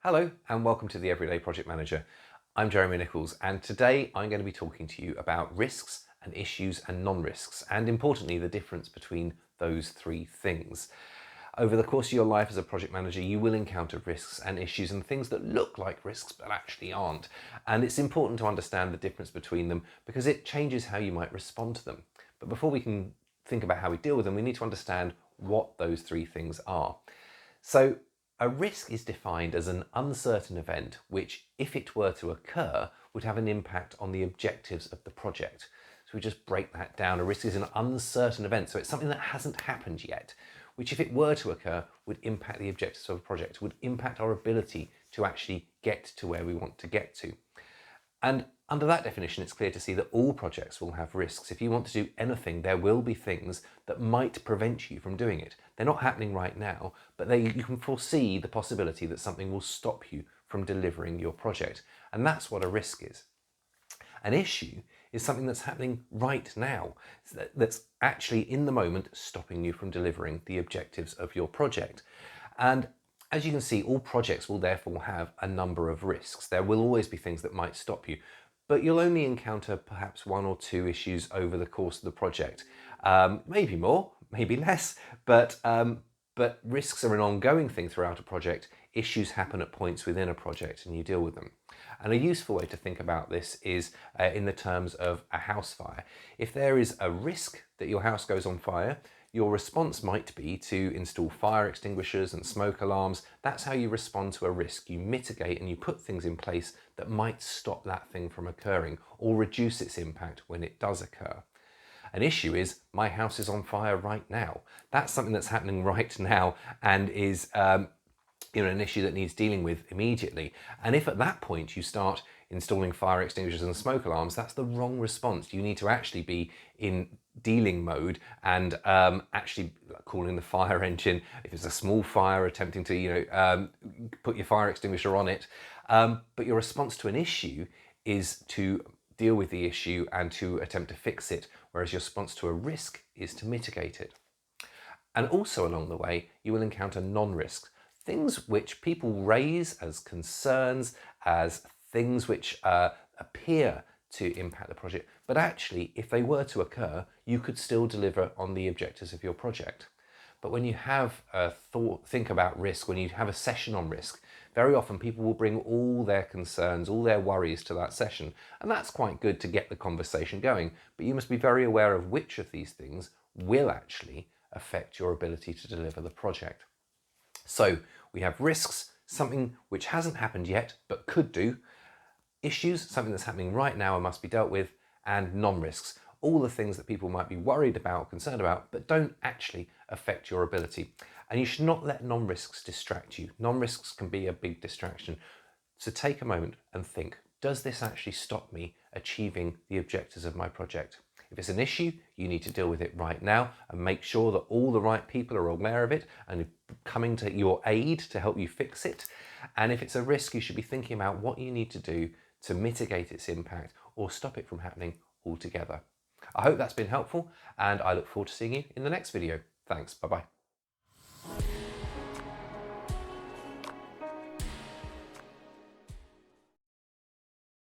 Hello and welcome to the Everyday Project Manager. I'm Jeremy Nichols and today I'm going to be talking to you about risks and issues and non-risks, and importantly the difference between those three things. Over the course of your life as a project manager you will encounter risks and issues and things that look like risks but actually aren't, and it's important to understand the difference between them because it changes how you might respond to them. But before we can think about how we deal with them, we need to understand what those three things are. So a risk is defined as an uncertain event which, if it were to occur, would have an impact on the objectives of the project. So we just break that down. A risk is an uncertain event, so it's something that hasn't happened yet, which if it were to occur would impact the objectives of a project, would impact our ability to actually get to where we want to get to. And under that definition, it's clear to see that all projects will have risks. If you want to do anything, there will be things that might prevent you from doing it. They're not happening right now, but you can foresee the possibility that something will stop you from delivering your project. And that's what a risk is. An issue is something that's happening right now, that's actually in the moment stopping you from delivering the objectives of your project. And as you can see, all projects will therefore have a number of risks. There will always be things that might stop you, but you'll only encounter perhaps one or two issues over the course of the project. Maybe more, maybe less, but risks are an ongoing thing throughout a project. Issues happen at points within a project and you deal with them. And a useful way to think about this is in the terms of a house fire. If there is a risk that your house goes on fire, your response might be to install fire extinguishers and smoke alarms. That's how you respond to a risk. You mitigate and you put things in place that might stop that thing from occurring or reduce its impact when it does occur. An issue is, my house is on fire right now. That's something that's happening right now and is an issue that needs dealing with immediately. And if at that point you start installing fire extinguishers and smoke alarms, that's the wrong response. You need to actually be in dealing mode and actually calling the fire engine. If it's a small fire, attempting to put your fire extinguisher on it. But your response to an issue is to deal with the issue and to attempt to fix it, whereas your response to a risk is to mitigate it. And also along the way, you will encounter non-risks. Things which people raise as concerns, as things which appear to impact the project, but actually, if they were to occur, you could still deliver on the objectives of your project. But when you have a think about risk, when you have a session on risk, very often people will bring all their concerns, all their worries to that session, and that's quite good to get the conversation going, but you must be very aware of which of these things will actually affect your ability to deliver the project. So we have risks, something which hasn't happened yet but could do, issues, something that's happening right now and must be dealt with, and non-risks, all the things that people might be worried about, concerned about, but don't actually affect your ability. And you should not let non-risks distract you. Non-risks can be a big distraction. So take a moment and think, does this actually stop me achieving the objectives of my project? If it's an issue, you need to deal with it right now and make sure that all the right people are aware of it and coming to your aid to help you fix it. And if it's a risk, you should be thinking about what you need to do to mitigate its impact or stop it from happening altogether. I hope that's been helpful and I look forward to seeing you in the next video. Thanks, bye-bye.